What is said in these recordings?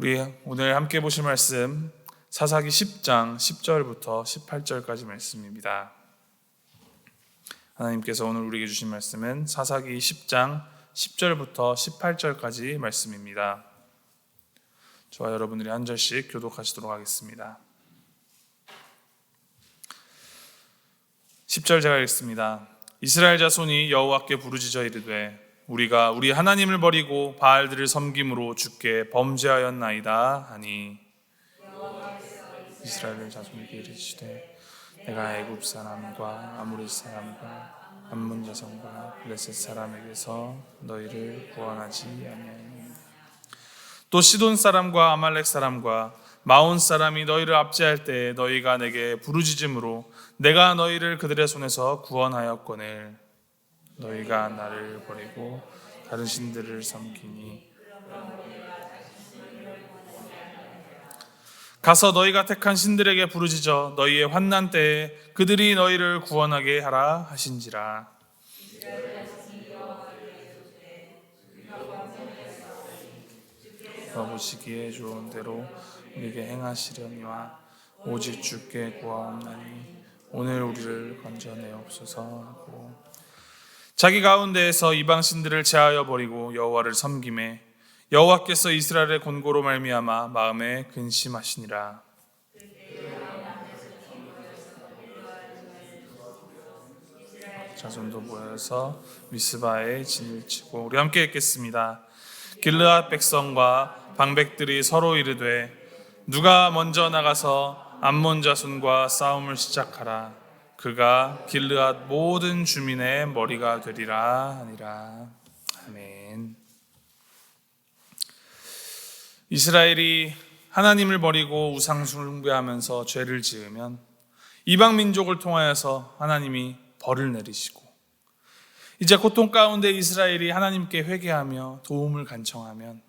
우리 오늘 함께 보실 말씀 사사기 10장 10절부터 18절까지 말씀입니다. 하나님께서 오늘 우리에게 주신 말씀은 사사기 10장 10절부터 18절까지 말씀입니다. 저와 여러분들이 한 절씩 교독하시도록 하겠습니다. 10절 제가 읽습니다. 이스라엘 자손이 여호와께 부르짖어 이르되 우리가 우리 하나님을 버리고 바알들을 섬김으로 주께 범죄하였나이다 하니 이스라엘 자손에게 이르시되 내가 애굽 사람과 아모리 사람과 암몬 자손과 블레셋 사람에게서 너희를 구원하지 아니하였느냐. 또 시돈 사람과 아말렉 사람과 마온 사람이 너희를 압제할 때에 너희가 내게 부르짖음으로 내가 너희를 그들의 손에서 구원하였거늘 너희가 나를 버리고 다른 신들을 섬기니 가서 너희가 택한 신들에게 부르짖어 너희의 환난 때에 그들이 너희를 구원하게 하라 하신지라. 보시기에 좋은 대로 우리에게 행하시려니와 오직 주께 구하옵나니 오늘 우리를 건져내옵소서 하고 자기 가운데에서 이방 신들을 제하여 버리고 여호와를 섬김에 여호와께서 이스라엘의 곤고로 말미암아 마음에 근심하시니라. 자손도 모여서 미스바에 진을 치고 우리 함께 읽겠습니다. 길르앗 백성과 방백들이 서로 이르되 누가 먼저 나가서 암몬 자손과 싸움을 시작하라. 그가 길르앗 모든 주민의 머리가 되리라 하니라. 아멘. 이스라엘이 하나님을 버리고 우상 숭배하면서 죄를 지으면 이방 민족을 통하여서 하나님이 벌을 내리시고 이제 고통 가운데 이스라엘이 하나님께 회개하며 도움을 간청하면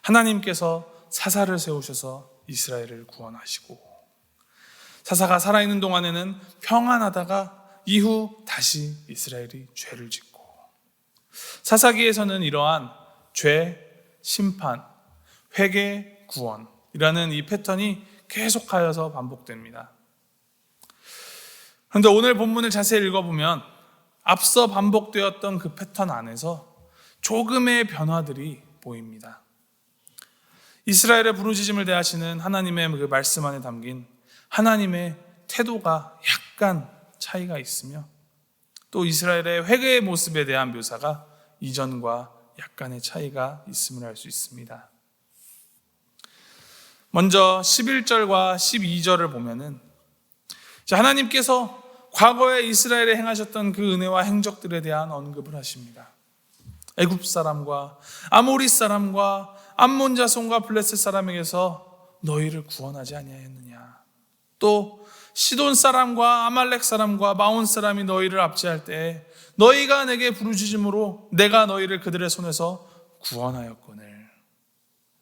하나님께서 사사를 세우셔서 이스라엘을 구원하시고 사사가 살아있는 동안에는 평안하다가 이후 다시 이스라엘이 죄를 짓고 사사기에서는 이러한 죄, 심판, 회개, 구원이라는 이 패턴이 계속하여서 반복됩니다. 그런데 오늘 본문을 자세히 읽어보면 앞서 반복되었던 그 패턴 안에서 조금의 변화들이 보입니다. 이스라엘의 부르짖음을 대하시는 하나님의 그 말씀 안에 담긴 하나님의 태도가 약간 차이가 있으며 또 이스라엘의 회개의 모습에 대한 묘사가 이전과 약간의 차이가 있음을 알 수 있습니다. 먼저 11절과 12절을 보면은 하나님께서 과거에 이스라엘에 행하셨던 그 은혜와 행적들에 대한 언급을 하십니다. 애굽 사람과 아모리 사람과 암몬 자손과 블레셋 사람에게서 너희를 구원하지 아니하였느냐. 또 시돈 사람과 아말렉 사람과 마온 사람이 너희를 압제할 때 너희가 내게 부르짖음으로 내가 너희를 그들의 손에서 구원하였거늘.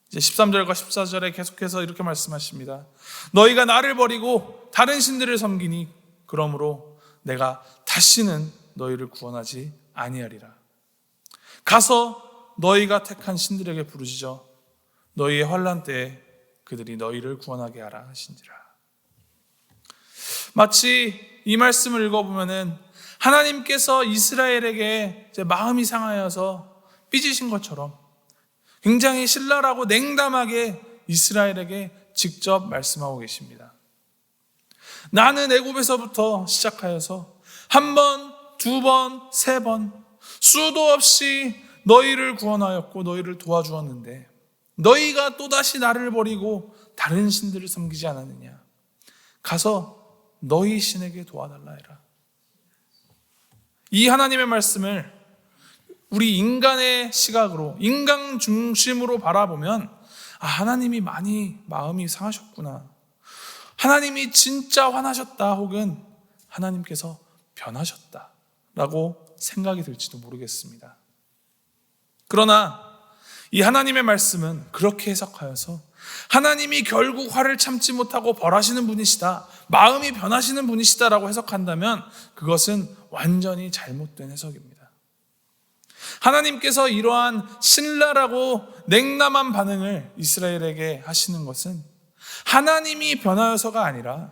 이제 13절과 14절에 계속해서 이렇게 말씀하십니다. 너희가 나를 버리고 다른 신들을 섬기니 그러므로 내가 다시는 너희를 구원하지 아니하리라. 가서 너희가 택한 신들에게 부르짖어 너희의 환난 때에 그들이 너희를 구원하게 하라 하신지라. 마치 이 말씀을 읽어보면은 하나님께서 이스라엘에게 이제 마음이 상하여서 삐지신 것처럼 굉장히 신랄하고 냉담하게 이스라엘에게 직접 말씀하고 계십니다. 나는 애굽에서부터 시작하여서 한 번, 두 번, 세 번 수도 없이 너희를 구원하였고 너희를 도와주었는데 너희가 또다시 나를 버리고 다른 신들을 섬기지 않았느냐. 가서 너희 신에게 도와달라 해라. 이 하나님의 말씀을 우리 인간의 시각으로 인간 중심으로 바라보면 하나님이 많이 마음이 상하셨구나. 하나님이 진짜 화나셨다 혹은 하나님께서 변하셨다라고 생각이 들지도 모르겠습니다. 그러나 이 하나님의 말씀은 그렇게 해석하여서 하나님이 결국 화를 참지 못하고 벌하시는 분이시다, 마음이 변하시는 분이시다라고 해석한다면 그것은 완전히 잘못된 해석입니다. 하나님께서 이러한 신랄하고 냉담한 반응을 이스라엘에게 하시는 것은 하나님이 변하여서가 아니라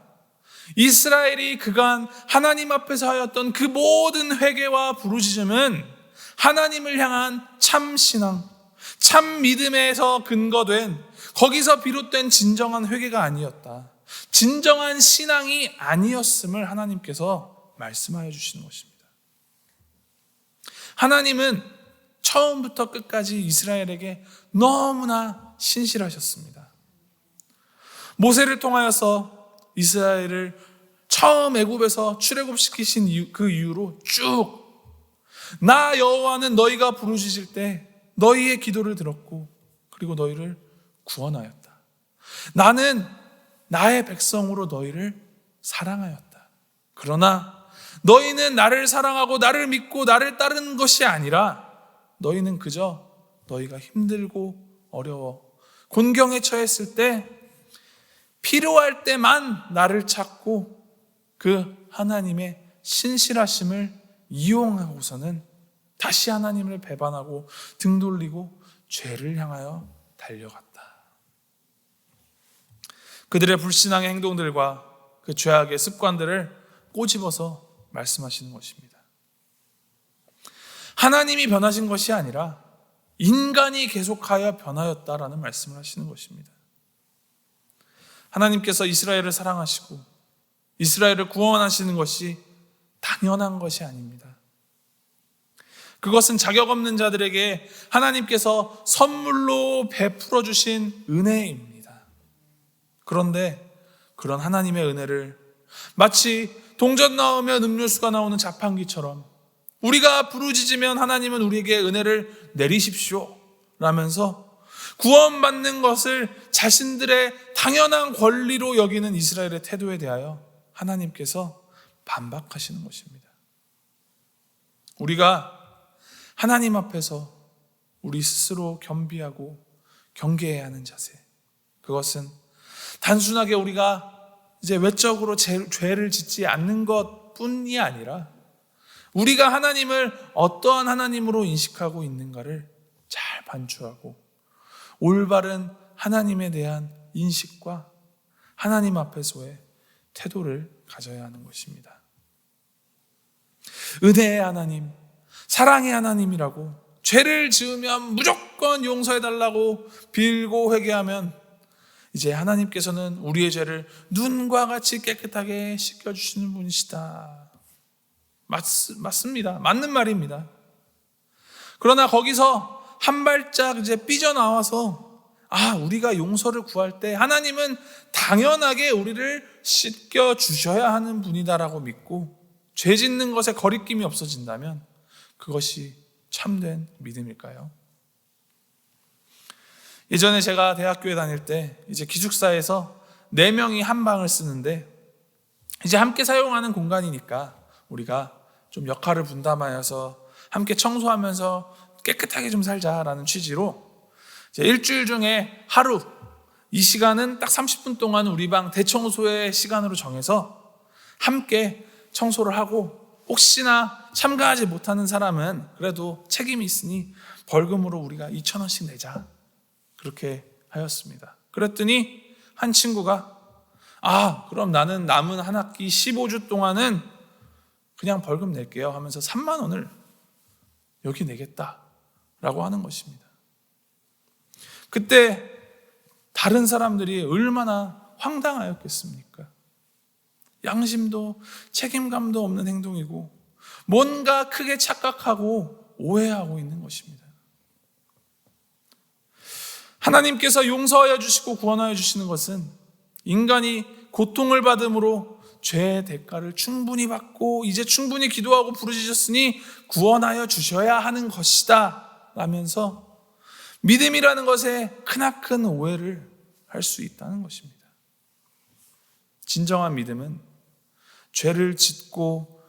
이스라엘이 그간 하나님 앞에서 하였던 그 모든 회개와 부르짖음은 하나님을 향한 참 신앙, 참 믿음에서 근거된, 거기서 비롯된 진정한 회개가 아니었다. 진정한 신앙이 아니었음을 하나님께서 말씀하여 주시는 것입니다. 하나님은 처음부터 끝까지 이스라엘에게 너무나 신실하셨습니다. 모세를 통하여서 이스라엘을 처음 애굽에서 출애굽시키신 그 이후로 쭉 나 여호와는 너희가 부르짖을 때 너희의 기도를 들었고 그리고 너희를 구원하였다. 나는 나의 백성으로 너희를 사랑하였다. 그러나 너희는 나를 사랑하고 나를 믿고 나를 따르는 것이 아니라 너희는 그저 너희가 힘들고 어려워 곤경에 처했을 때 필요할 때만 나를 찾고 그 하나님의 신실하심을 이용하고서는 다시 하나님을 배반하고 등 돌리고 죄를 향하여 달려갔다. 그들의 불신앙의 행동들과 그 죄악의 습관들을 꼬집어서 말씀하시는 것입니다. 하나님이 변하신 것이 아니라 인간이 계속하여 변하였다라는 말씀을 하시는 것입니다. 하나님께서 이스라엘을 사랑하시고 이스라엘을 구원하시는 것이 당연한 것이 아닙니다. 그것은 자격 없는 자들에게 하나님께서 선물로 베풀어 주신 은혜입니다. 그런데 그런 하나님의 은혜를 마치 동전 넣으면 음료수가 나오는 자판기처럼 우리가 부르짖으면 하나님은 우리에게 은혜를 내리십시오 라면서 구원받는 것을 자신들의 당연한 권리로 여기는 이스라엘의 태도에 대하여 하나님께서 반박하시는 것입니다. 우리가 하나님 앞에서 우리 스스로 겸비하고 경계해야 하는 자세, 그것은 단순하게 우리가 이제 외적으로 죄를 짓지 않는 것뿐이 아니라 우리가 하나님을 어떠한 하나님으로 인식하고 있는가를 잘 반추하고 올바른 하나님에 대한 인식과 하나님 앞에서의 태도를 가져야 하는 것입니다. 은혜의 하나님, 사랑의 하나님이라고 죄를 지으면 무조건 용서해달라고 빌고 회개하면 이제 하나님께서는 우리의 죄를 눈과 같이 깨끗하게 씻겨주시는 분이시다. 맞습니다. 맞는 말입니다. 그러나 거기서 한 발짝 이제 삐져나와서 우리가 용서를 구할 때 하나님은 당연하게 우리를 씻겨주셔야 하는 분이다라고 믿고 죄 짓는 것에 거리낌이 없어진다면 그것이 참된 믿음일까요? 예전에 제가 대학교에 다닐 때 이제 기숙사에서 4명이 한 방을 쓰는데 이제 함께 사용하는 공간이니까 우리가 좀 역할을 분담하여서 함께 청소하면서 깨끗하게 좀 살자라는 취지로 이제 일주일 중에 하루 이 시간은 딱 30분 동안 우리 방 대청소의 시간으로 정해서 함께 청소를 하고 혹시나 참가하지 못하는 사람은 그래도 책임이 있으니 벌금으로 우리가 2,000원씩 내자 그렇게 하였습니다. 그랬더니 한 친구가 그럼 나는 남은 한 학기 15주 동안은 그냥 벌금 낼게요 하면서 3만 원을 여기 내겠다라고 하는 것입니다. 그때 다른 사람들이 얼마나 황당하였겠습니까? 양심도 책임감도 없는 행동이고 뭔가 크게 착각하고 오해하고 있는 것입니다. 하나님께서 용서하여 주시고 구원하여 주시는 것은 인간이 고통을 받음으로 죄의 대가를 충분히 받고 이제 충분히 기도하고 부르짖었으니 구원하여 주셔야 하는 것이다 라면서 믿음이라는 것에 크나큰 오해를 할 수 있다는 것입니다. 진정한 믿음은 죄를 짓고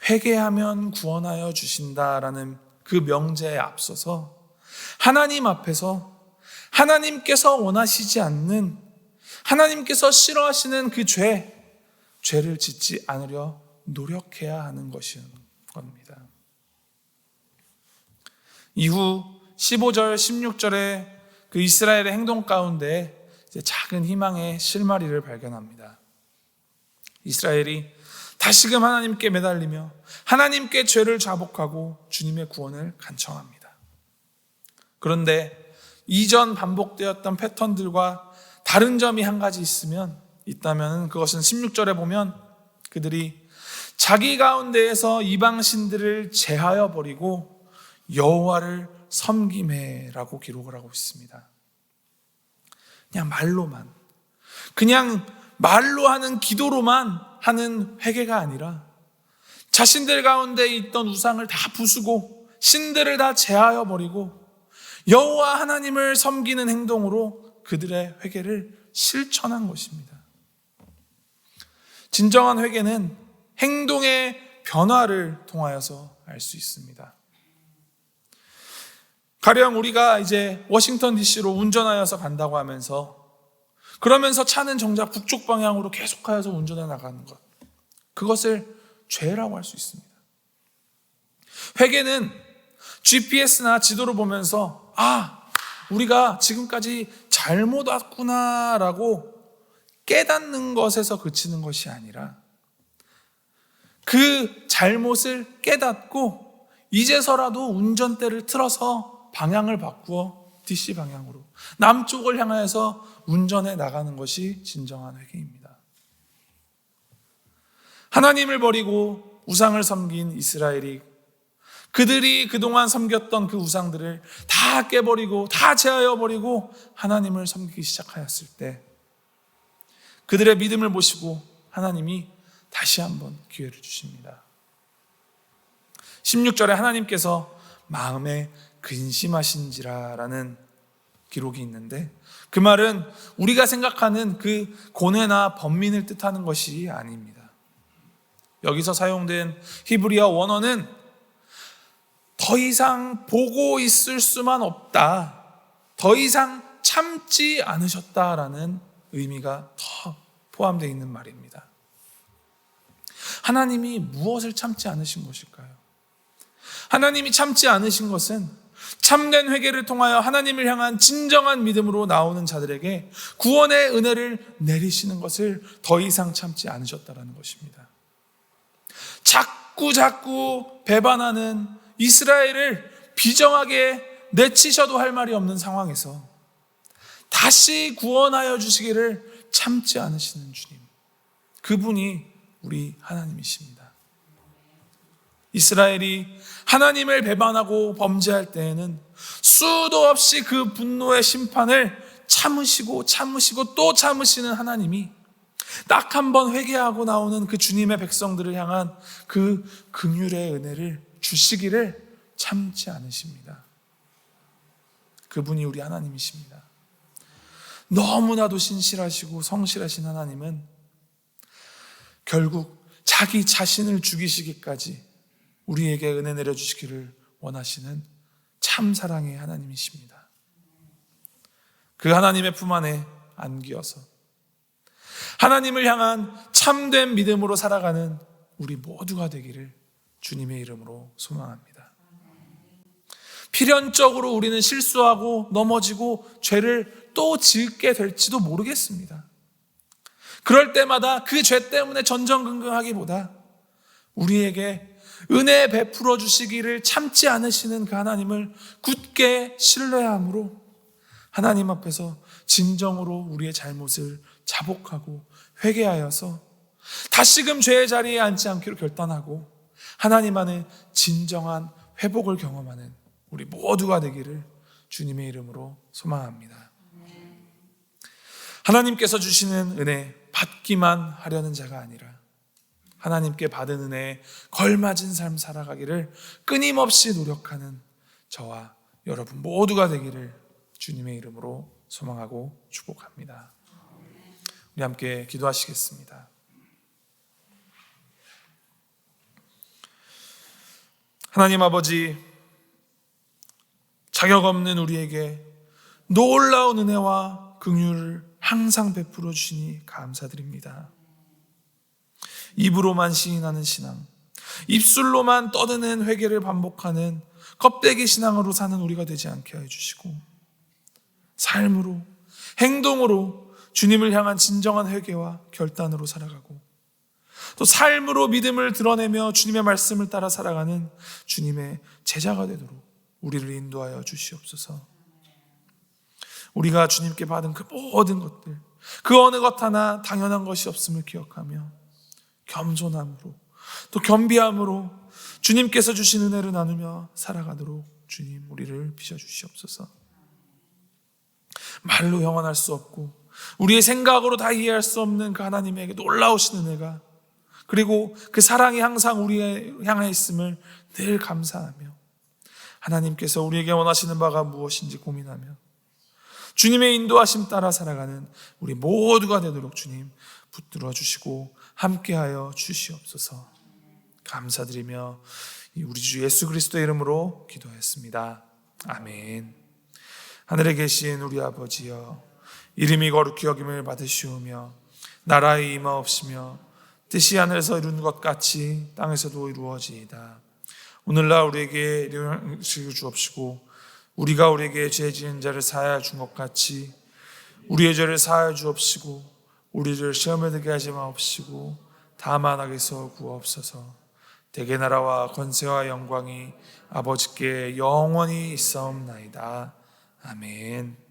회개하면 구원하여 주신다라는 그 명제에 앞서서 하나님 앞에서 하나님께서 원하시지 않는, 하나님께서 싫어하시는 그 죄를 짓지 않으려 노력해야 하는 것인 겁니다. 이후 15절, 16절의 그 이스라엘의 행동 가운데 이제 작은 희망의 실마리를 발견합니다. 이스라엘이 다시금 하나님께 매달리며 하나님께 죄를 자복하고 주님의 구원을 간청합니다. 그런데 이전 반복되었던 패턴들과 다른 점이 한 가지 있다면 그것은 16절에 보면 그들이 자기 가운데에서 이방 신들을 제하여 버리고 여호와를 섬김해라고 기록을 하고 있습니다. 그냥 말로 하는 기도로만 하는 회개가 아니라 자신들 가운데 있던 우상을 다 부수고 신들을 다 제하여 버리고 여호와 하나님을 섬기는 행동으로 그들의 회개를 실천한 것입니다. 진정한 회개는 행동의 변화를 통하여서 알 수 있습니다. 가령 우리가 이제 워싱턴 DC로 운전하여서 간다고 하면서 그러면서 차는 정작 북쪽 방향으로 계속하여서 운전해 나가는 것, 그것을 죄라고 할 수 있습니다. 회개는 GPS나 지도를 보면서 우리가 지금까지 잘못 왔구나라고 깨닫는 것에서 그치는 것이 아니라 그 잘못을 깨닫고 이제서라도 운전대를 틀어서 방향을 바꾸어 DC 방향으로 남쪽을 향하여서 운전해 나가는 것이 진정한 회개입니다. 하나님을 버리고 우상을 섬긴 이스라엘이 그들이 그동안 섬겼던 그 우상들을 다 깨버리고 다 제하여 버리고 하나님을 섬기기 시작하였을 때 그들의 믿음을 보시고 하나님이 다시 한번 기회를 주십니다. 16절에 하나님께서 마음에 근심하신지라라는 기록이 있는데 그 말은 우리가 생각하는 그 고뇌나 번민을 뜻하는 것이 아닙니다. 여기서 사용된 히브리어 원어는 더 이상 보고 있을 수만 없다, 더 이상 참지 않으셨다라는 의미가 더 포함되어 있는 말입니다. 하나님이 무엇을 참지 않으신 것일까요? 하나님이 참지 않으신 것은 참된 회개를 통하여 하나님을 향한 진정한 믿음으로 나오는 자들에게 구원의 은혜를 내리시는 것을 더 이상 참지 않으셨다는 것입니다. 자꾸 배반하는 이스라엘을 비정하게 내치셔도 할 말이 없는 상황에서 다시 구원하여 주시기를 참지 않으시는 주님, 그분이 우리 하나님이십니다. 이스라엘이 하나님을 배반하고 범죄할 때에는 수도 없이 그 분노의 심판을 참으시고 또 참으시는 하나님이 딱 한 번 회개하고 나오는 그 주님의 백성들을 향한 그 긍휼의 은혜를 주시기를 참지 않으십니다. 그분이 우리 하나님이십니다. 너무나도 신실하시고 성실하신 하나님은 결국 자기 자신을 죽이시기까지 우리에게 은혜 내려주시기를 원하시는 참 사랑의 하나님이십니다. 그 하나님의 품 안에 안기어서 하나님을 향한 참된 믿음으로 살아가는 우리 모두가 되기를 주님의 이름으로 소망합니다. 필연적으로 우리는 실수하고 넘어지고 죄를 또 짓게 될지도 모르겠습니다. 그럴 때마다 그 죄 때문에 전전긍긍하기보다 우리에게 은혜 베풀어 주시기를 참지 않으시는 그 하나님을 굳게 신뢰함으로 하나님 앞에서 진정으로 우리의 잘못을 자복하고 회개하여서 다시금 죄의 자리에 앉지 않기로 결단하고 하나님 안에 진정한 회복을 경험하는 우리 모두가 되기를 주님의 이름으로 소망합니다. 하나님께서 주시는 은혜 받기만 하려는 자가 아니라 하나님께 받은 은혜에 걸맞은 삶 살아가기를 끊임없이 노력하는 저와 여러분 모두가 되기를 주님의 이름으로 소망하고 축복합니다. 우리 함께 기도하시겠습니다. 하나님 아버지, 자격 없는 우리에게 놀라운 은혜와 긍휼을 항상 베풀어 주시니 감사드립니다. 입으로만 시인하는 신앙, 입술로만 떠드는 회개를 반복하는 껍데기 신앙으로 사는 우리가 되지 않게 해주시고, 삶으로, 행동으로 주님을 향한 진정한 회개와 결단으로 살아가고, 또 삶으로 믿음을 드러내며 주님의 말씀을 따라 살아가는 주님의 제자가 되도록 우리를 인도하여 주시옵소서. 우리가 주님께 받은 그 모든 것들, 그 어느 것 하나 당연한 것이 없음을 기억하며 겸손함으로 또 겸비함으로 주님께서 주신 은혜를 나누며 살아가도록 주님 우리를 비춰주시옵소서. 말로 형언할 수 없고 우리의 생각으로 다 이해할 수 없는 그 하나님에게 놀라우신 은혜가, 그리고 그 사랑이 항상 우리에 향해 있음을 늘 감사하며, 하나님께서 우리에게 원하시는 바가 무엇인지 고민하며 주님의 인도하심 따라 살아가는 우리 모두가 되도록 주님 붙들어 주시고 함께하여 주시옵소서. 감사드리며 우리 주 예수 그리스도의 이름으로 기도했습니다. 아멘. 하늘에 계신 우리 아버지여, 이름이 거룩히 여김을 받으시오며 나라의 임하옵시며 뜻이 하늘에서 이루는 것 같이 땅에서도 이루어지이다. 오늘날 우리에게 일용할 것을 주옵시고 우리가 우리에게 죄 지은 자를 사하여 준 것 같이 우리의 죄를 사하여 주옵시고 우리를 시험에 들게 하지 마옵시고 다만 악에서 구하옵소서. 대개 나라와 권세와 영광이 아버지께 영원히 있사옵나이다. 아멘.